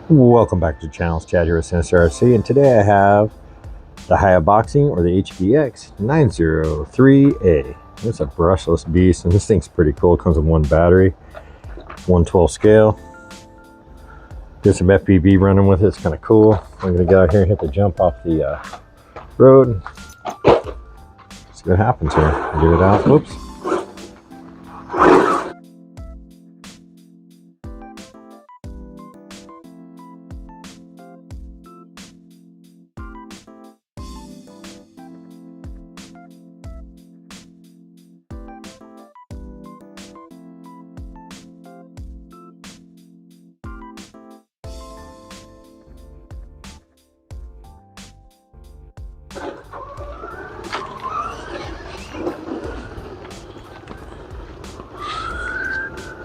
Welcome back to the channel. It's Chad here with Sinister RC, and today I have the Haiboxing or the HBX 903A. It's a brushless beast, and this thing's pretty cool. It comes with one battery, 112 scale. Get some FPV running with it. It's kind of cool. I'm going to get out here and hit the jump off the road. See what happens here. Give it out. Whoops.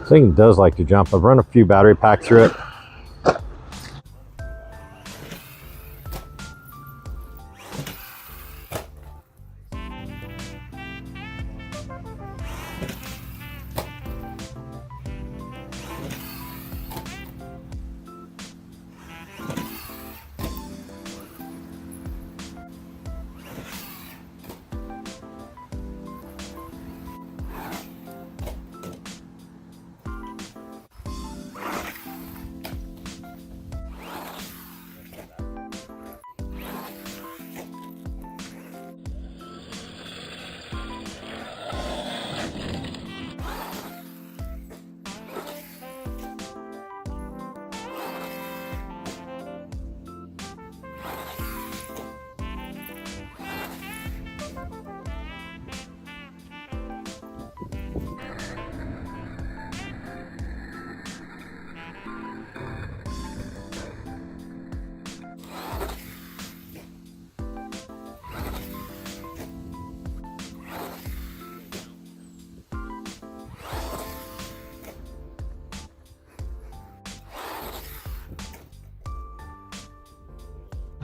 This thing does like to jump. I've run a few battery packs through it.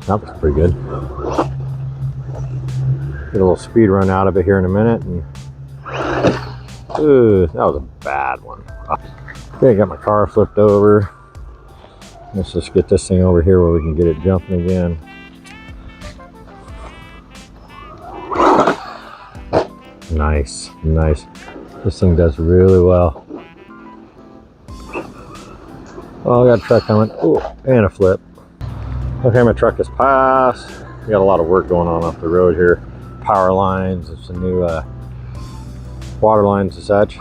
That was pretty good. Get a little speed run out of it here in a minute. And ooh, that was a bad one. Okay, I got my car flipped over. Let's just get this thing over here where we can get it jumping again. Nice, nice. This thing does really well. Oh, I got a truck coming. Ooh, and a flip. Okay, my truck has passed. We got a lot of work going on off the road here. Power lines, there's some new water lines and such.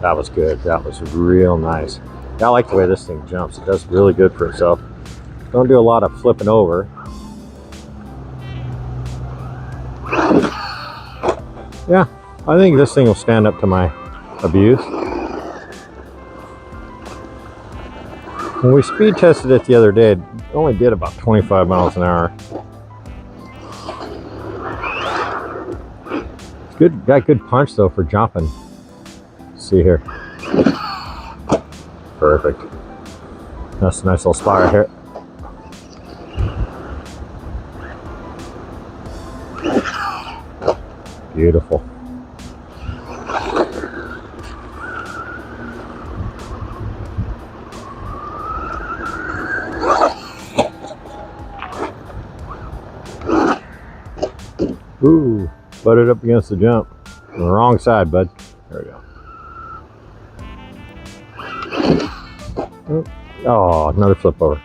That was good. That was real nice. I like the way this thing jumps. It does really good for itself. Don't do a lot of flipping over. Yeah, I think this thing will stand up to my abuse. When we speed tested it the other day, it only did about 25 miles an hour. It's good, got good punch though for jumping. Let's see here. Perfect. That's a nice little spot right here. Beautiful. Ooh, butted up against the jump. On the wrong side, bud. There we go. Oh, another flip over.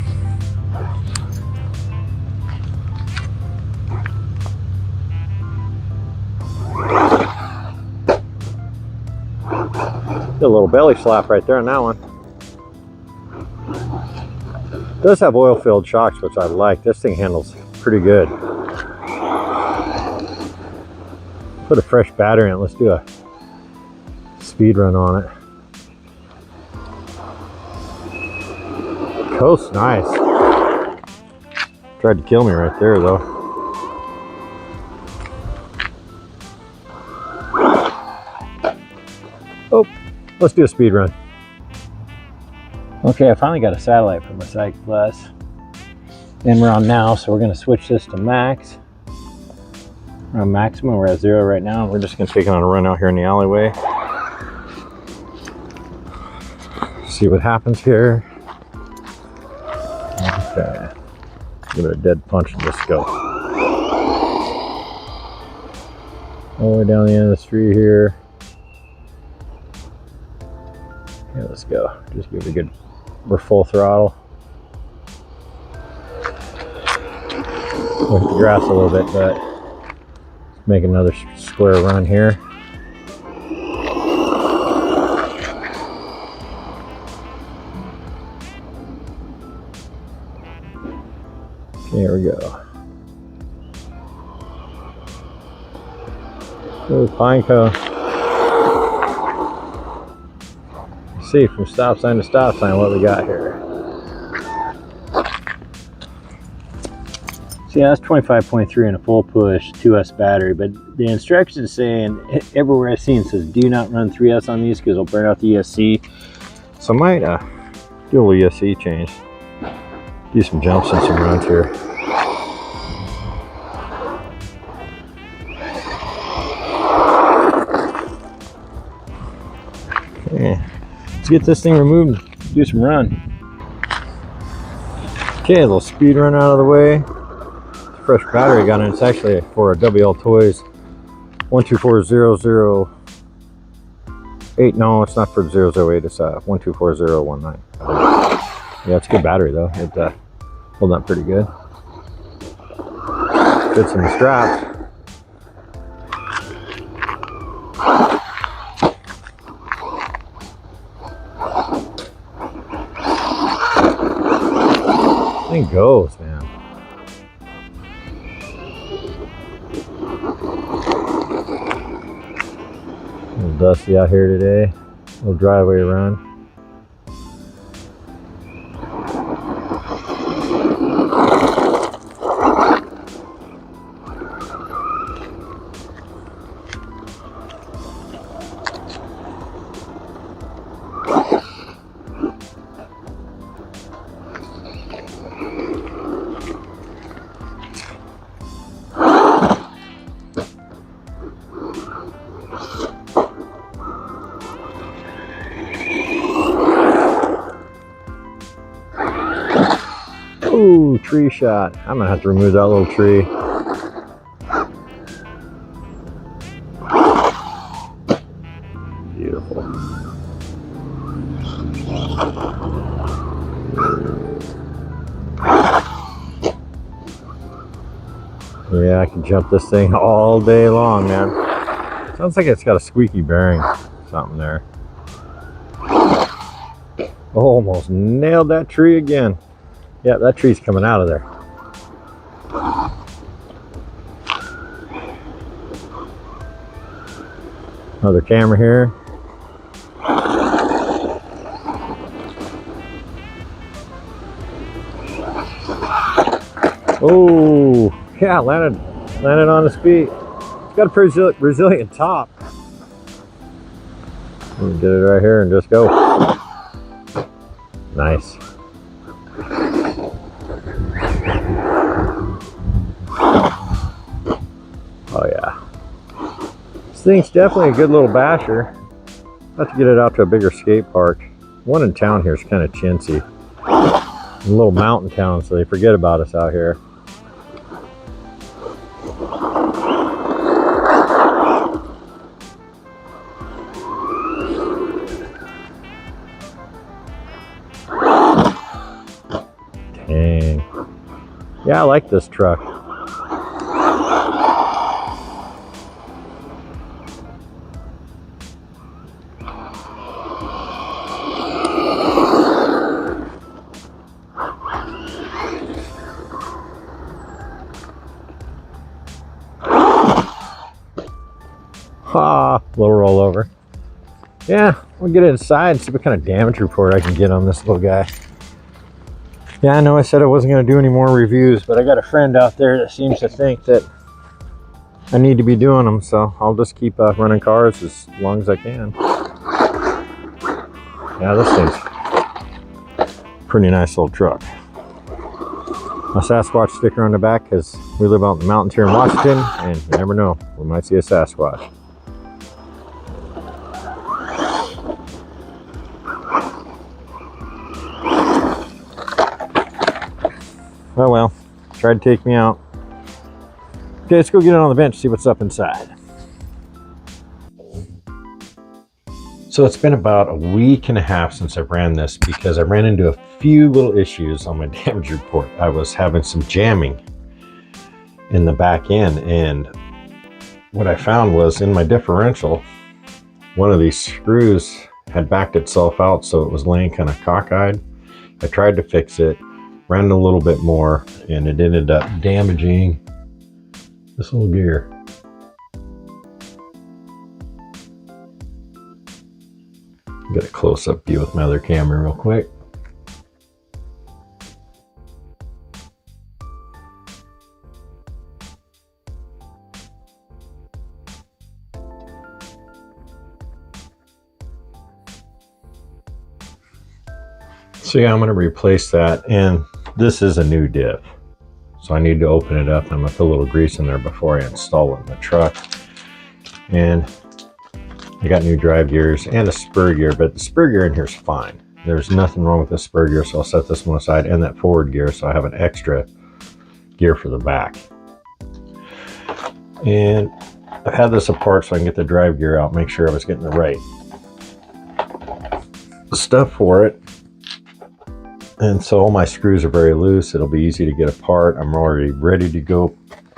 Get a little belly slap right there on that one. It does have oil-filled shocks, which I like. This thing handles pretty good. Put a fresh battery in. Let's do a speed run on it. Coast's nice. Tried to kill me right there though. Oh, let's do a speed run. Okay, I finally got a satellite for my Psych Plus. And we're on now, so we're going to switch this to max. We're on maximum, we're at 0 right now. We're just going to take it on a run out here in the alleyway. See what happens here. Okay. Give it a dead punch and just go. All the way down the end of the street here. Yeah, let's go. Just give it a good, we're full throttle. Look at the grass a little bit, but make another square run here. Here we go. Little pine cone. Let's see from stop sign to stop sign what we got here. So yeah, that's 25.3 and a full push 2S battery, but the instructions saying everywhere I've seen says do not run 3S on these because it'll burn out the ESC. So I might do a little ESC change. Do some jumps and some runs here. Okay, let's get this thing removed and do some run. Okay, a little speed run out of the way. Fresh battery got in. It's actually for a WL Toys 124008. No, it's not for 008. It's 124019. Yeah, it's a good battery though. It holding up pretty good. Fits in the straps. Thing goes, man. A little dusty out here today. A little driveway run. Ooh, tree shot. I'm gonna have to remove that little tree. Beautiful. Yeah, I can jump this thing all day long, man. Sounds like it's got a squeaky bearing, something there. Almost nailed that tree again. Yeah, that tree's coming out of there. Another camera here. Oh, yeah, landed on its feet. It's got a pretty resilient top. Let me get it right here and just go. Nice. Oh yeah. This thing's definitely a good little basher. I'll have to get it out to a bigger skate park. One in town here is kind of chintzy. A little mountain town, so they forget about us out here. Dang. Yeah, I like this truck. Little rollover. Yeah, we'll get it inside and see what kind of damage report I can get on this little guy. Yeah, I know I said I wasn't going to do any more reviews, but I got a friend out there that seems to think that I need to be doing them, so I'll just keep running cars as long as I can. Yeah, this thing's a pretty nice little truck. A Sasquatch sticker on the back because we live out in the mountains here in Washington, and you never know, we might see a Sasquatch. Oh well, tried to take me out. Okay, let's go get it on the bench, see what's up inside. So it's been about a week and a half since I ran this because I ran into a few little issues on my damage report. I was having some jamming in the back end, and what I found was in my differential, one of these screws had backed itself out, so it was laying kind of cockeyed. I tried to fix it, ran a little bit more, and it ended up damaging this little gear. Get a close-up view with my other camera real quick. So yeah, I'm going to replace that, and this is a new diff. So I need to open it up, and I'm going to put a little grease in there before I install it in the truck. And I got new drive gears and a spur gear, but the spur gear in here is fine. There's nothing wrong with the spur gear, so I'll set this one aside, and that forward gear, so I have an extra gear for the back. And I've had this apart so I can get the drive gear out, make sure I was getting the right stuff for it. And so all my screws are very loose. It'll be easy to get apart. I'm already ready to go,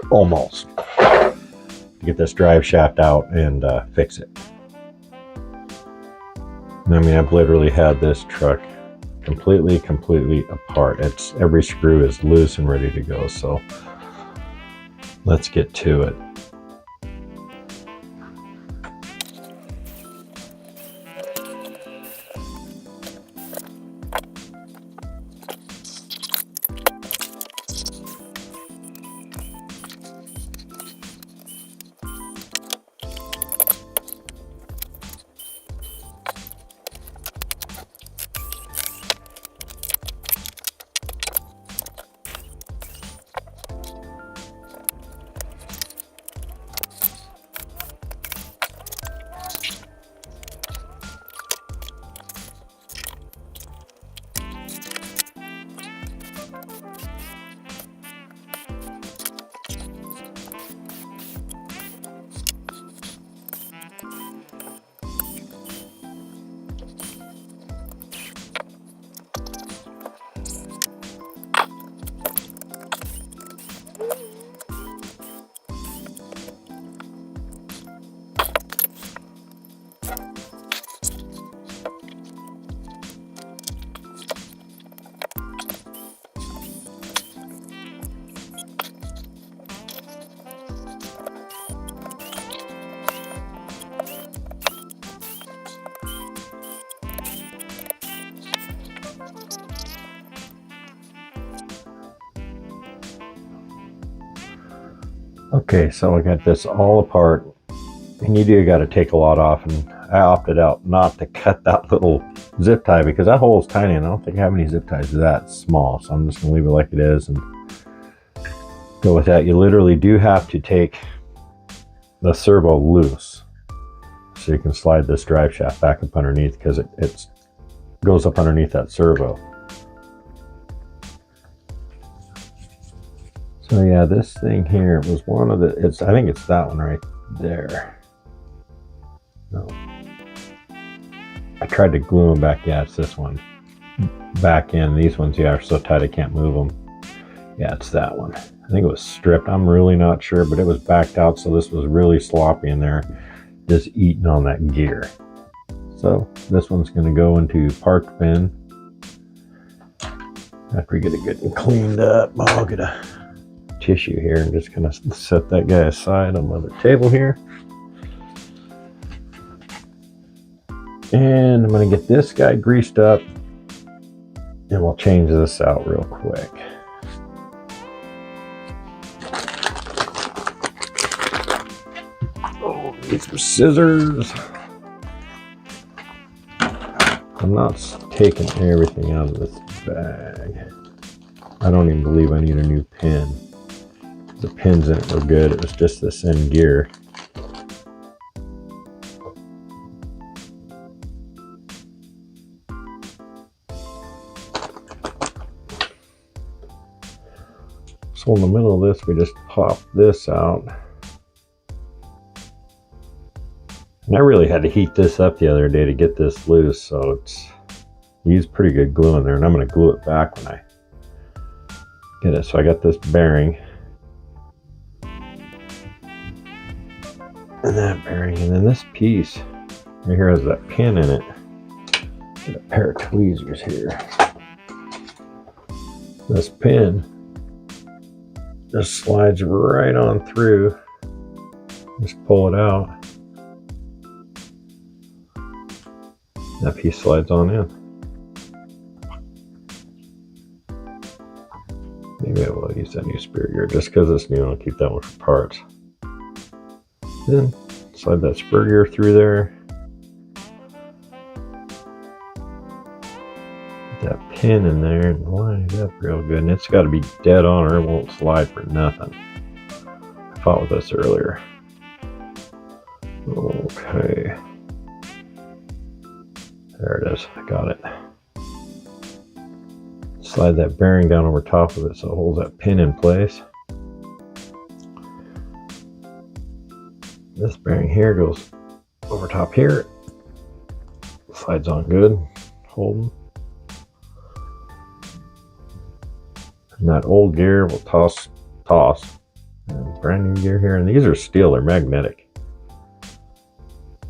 almost, to get this drive shaft out and fix it. I mean, I've literally had this truck completely apart. Every screw is loose and ready to go. So let's get to it. Okay, so I got this all apart, and you got to take a lot off, and I opted out not to cut that little zip tie because that hole is tiny, and I don't think I have any zip ties that small, so I'm just going to leave it like it is and go with that. You literally do have to take the servo loose so you can slide this drive shaft back up underneath, because it goes up underneath that servo. So yeah, this thing here was one of the, I think it's that one right there. No. I tried to glue them back. Yeah, it's this one. Back in. These ones, yeah, are so tight I can't move them. Yeah, it's that one. I think it was stripped. I'm really not sure, but it was backed out, so this was really sloppy in there, just eating on that gear. So this one's going to go into park bin. After we get it good and cleaned up, I'll get a tissue here and just kind of set that guy aside on the other table here. And I'm going to get this guy greased up, and we'll change this out real quick. Oh, need some scissors. I'm not taking everything out of this bag. I don't even believe I need a new pin. The pins in it were good. It was just this end gear. So in the middle of this, we just pop this out. And I really had to heat this up the other day to get this loose, so it's used pretty good glue in there, and I'm going to glue it back when I get it. So I got this bearing and that bearing, and then this piece right here has that pin in it. Get a pair of tweezers here. This pin just slides right on through. Just pull it out. That piece slides on in. Maybe I will use that new Spur gear just because it's new. I'll keep that one for parts. Then slide that Spur gear through there. Get that pin in there and line it up real good. And it's got to be dead on or it won't slide for nothing. I fought with this earlier. Okay. There it is. I got it. Slide that bearing down over top of it so it holds that pin in place. This bearing here goes over top here. Slides on good. Holding. And that old gear will toss. And brand new gear here. And these are steel. They're magnetic.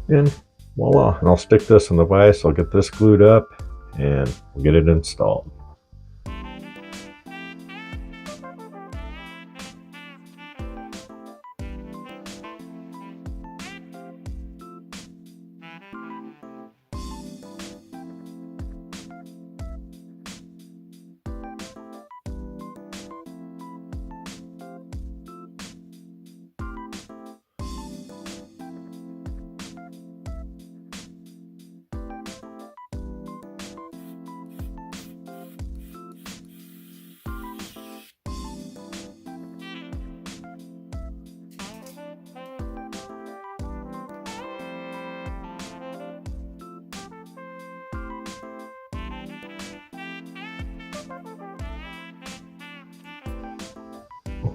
And voila. And I'll stick this in the vise. I'll get this glued up and we'll get it installed.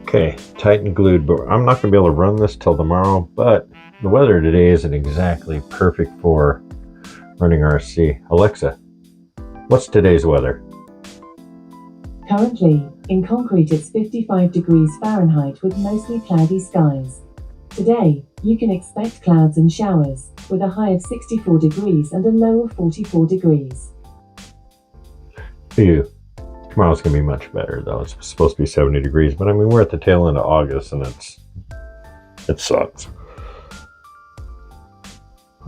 Okay, tight and glued, but I'm not going to be able to run this till tomorrow, but the weather today isn't exactly perfect for running RC. Alexa, what's today's weather? Currently, in concrete it's 55 degrees Fahrenheit with mostly cloudy skies. Today, you can expect clouds and showers, with a high of 64 degrees and a low of 44 degrees. Phew. Tomorrow's going to be much better, though. It's supposed to be 70 degrees, but I mean, we're at the tail end of August, and it sucks.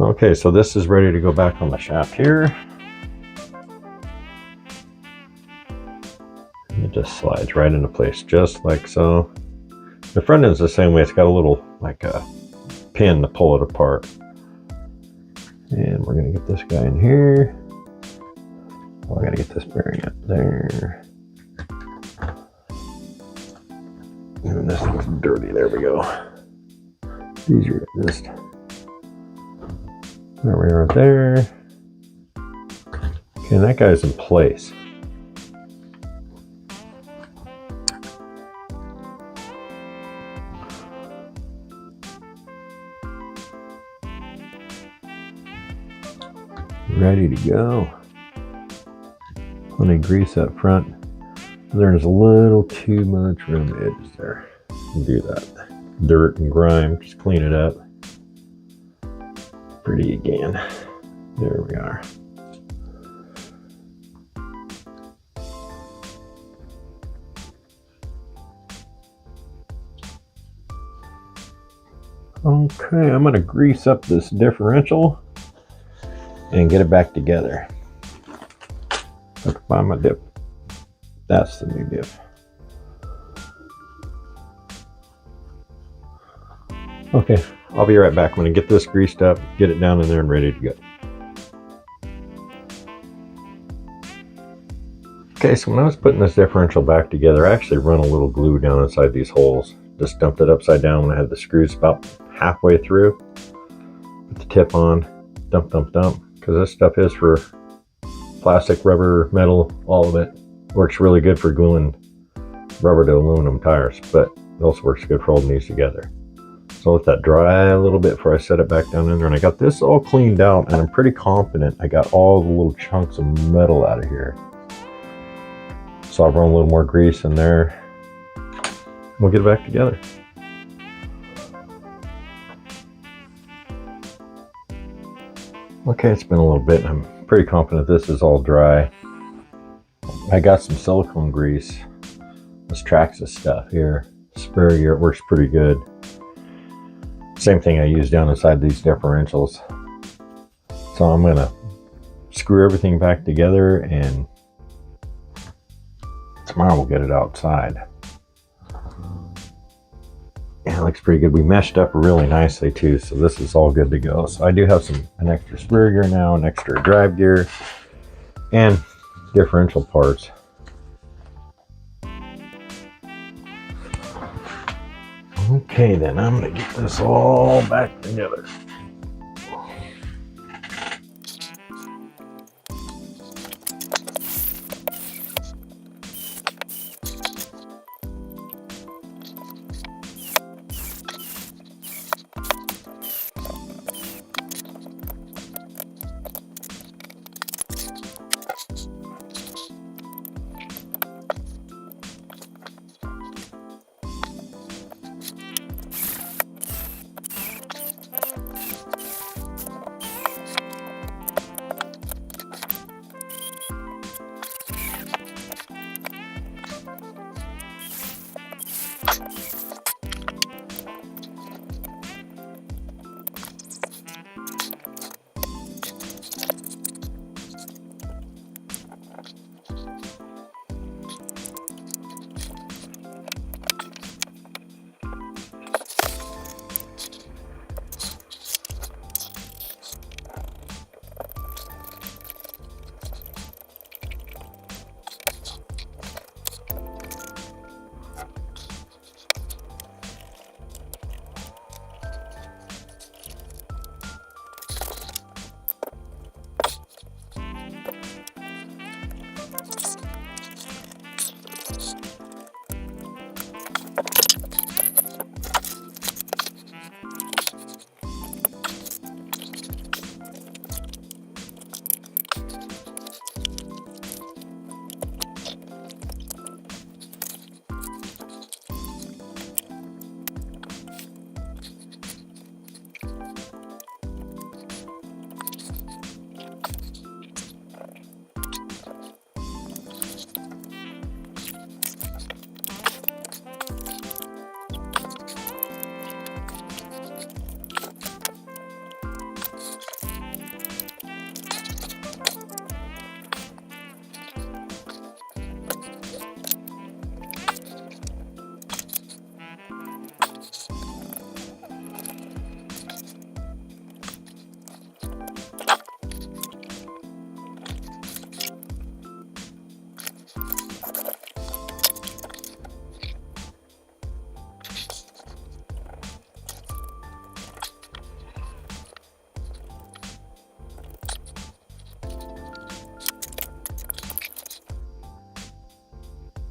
Okay, so this is ready to go back on the shaft here. And it just slides right into place, just like so. The front end's the same way. It's got a little, like a pin to pull it apart. And we're going to get this guy in here. Oh, I gotta get this bearing up there. And this looks dirty. There we go. Easier to just. There we are there. Okay, and that guy's in place. Ready to go. Plenty of grease up front. There's a little too much around the edges there. Do that. Dirt and grime, just clean it up. Pretty again. There we are. Okay, I'm gonna grease up this differential and get it back together. Have to find my dip. That's the new dip. Okay, I'll be right back. I'm gonna get this greased up, get it down in there and ready to go. Okay, so when I was putting this differential back together, I actually run a little glue down inside these holes. Just dumped it upside down when I had the screws about halfway through. Put the tip on, dump, because this stuff is for plastic, rubber, metal, all of it. Works really good for gluing rubber to aluminum tires, but it also works good for holding these together. So let that dry a little bit before I set it back down in there. And I got this all cleaned out, and I'm pretty confident I got all the little chunks of metal out of here. So I'll run a little more grease in there. We'll get it back together. Okay, it's been a little bit. I'm pretty confident this is all dry. I got some silicone grease. This Traxxas stuff here. Spur gear, it works pretty good. Same thing I use down inside these differentials. So I'm gonna screw everything back together, and tomorrow we'll get it outside. Yeah, it looks pretty good. We meshed up really nicely too, so this is all good to go. So I do have an extra spur gear now, an extra drive gear, and differential parts. Okay, then I'm gonna get this all back together.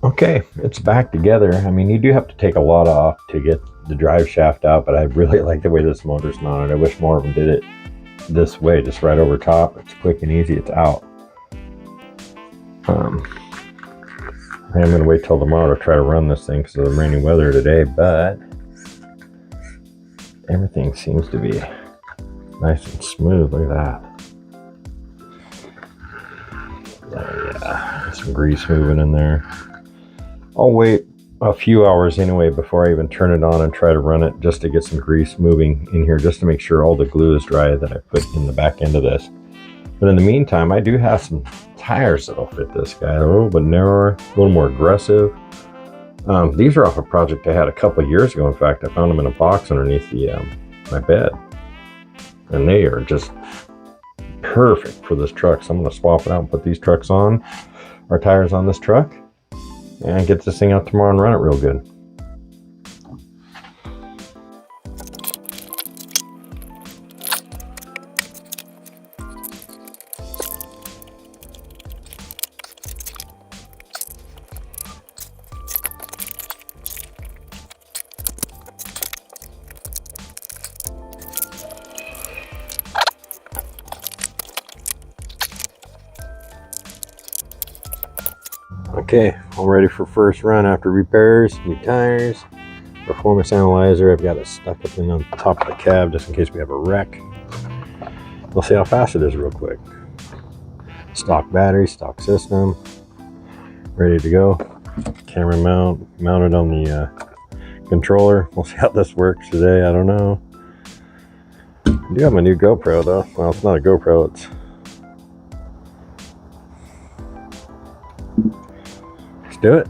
Okay, it's back together. I mean, you do have to take a lot off to get the drive shaft out, but I really like the way this motor's mounted. I wish more of them did it this way, just right over top. It's quick and easy, it's out. I'm going to wait till tomorrow to try to run this thing because of the rainy weather today, but everything seems to be nice and smooth. Look at that. Yeah, some grease moving in there. I'll wait a few hours anyway before I even turn it on and try to run it, just to get some grease moving in here, just to make sure all the glue is dry that I put in the back end of this. But in the meantime, I do have some tires that'll fit this guy. They're a little bit narrower, a little more aggressive. These are off a project I had a couple of years ago. In fact, I found them in a box underneath my bed, and they are just perfect for this truck. So I'm going to swap it out and put these tires on this truck, and get this thing out tomorrow and run it real good. Okay, I'm ready for first run after repairs, new tires, performance analyzer. I've got it stuck up in on top of the cab just in case we have a wreck. We'll see how fast it is real quick. Stock battery, stock system, ready to go. Camera mounted on the controller. We'll see how this works today. I don't know. I do have my new GoPro though. Well, it's not a GoPro, it's let's do it.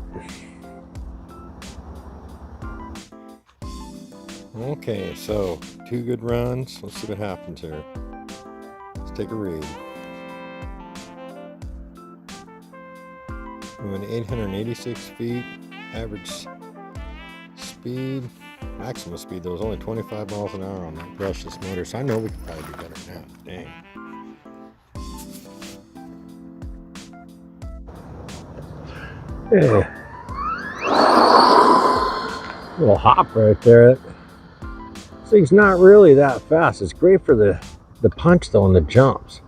Okay, so 2 good runs. Let's see what happens here. Let's take a read. We went 886 feet. Average speed, maximum speed, there was only 25 miles an hour on that brushless motor, so I know we could probably do better now. Dang. Yeah. Little hop right there. This thing's not really that fast. It's great for the punch though and the jumps.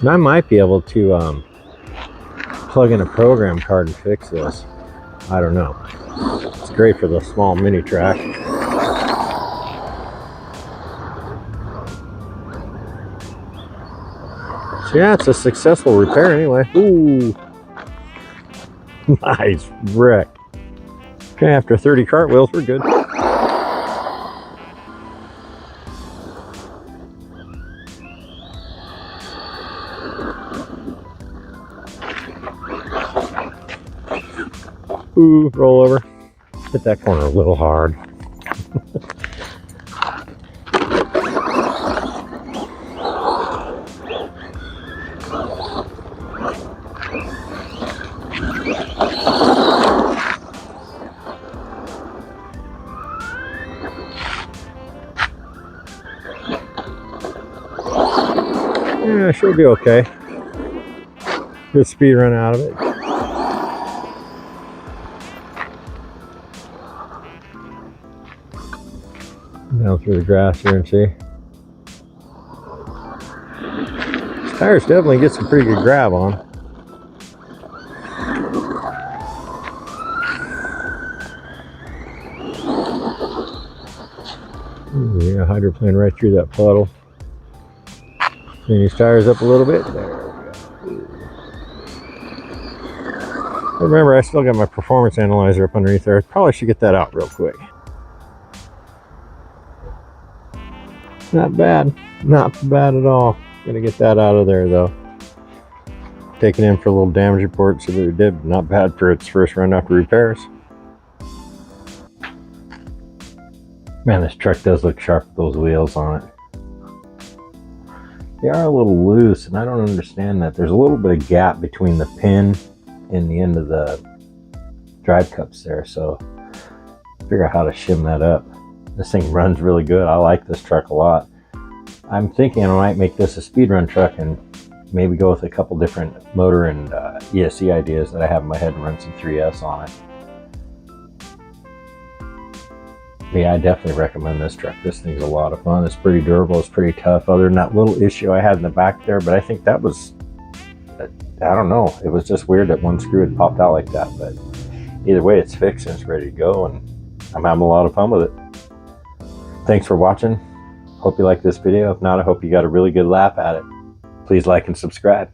And I might be able to plug in a program card and fix this. I don't know. It's great for the small mini track. So yeah, it's a successful repair anyway. Ooh. Nice wreck. Okay, after 30 cartwheels, we're good. Ooh, roll over. Hit that corner a little hard. Yeah, she'll be okay. Good speed run out of it. Down through the grass here and see. These tires definitely get some pretty good grab on. Ooh, yeah, hydroplane right through that puddle. Clean these tires up a little bit. There we go. Remember, I still got my performance analyzer up underneath there. I probably should get that out real quick. Not bad. Not bad at all. Gonna get that out of there though. Taking in for a little damage report, so that it did not bad for its first run after repairs. Man, this truck does look sharp with those wheels on it. They are a little loose, and I don't understand that. There's a little bit of gap between the pin and the end of the drive cups there, so figure out how to shim that up. This thing runs really good. I like this truck a lot. I'm thinking I might make this a speed run truck and maybe go with a couple different motor and ESC ideas that I have in my head and run some 3S on it. Yeah, I definitely recommend this truck. This thing's a lot of fun. It's pretty durable. It's pretty tough, other than that little issue I had in the back there, but I think that was, I don't know. It was just weird that one screw had popped out like that, but either way, it's fixed and it's ready to go, and I'm having a lot of fun with it. Thanks for watching. Hope you liked this video. If not, I hope you got a really good laugh at it. Please like and subscribe.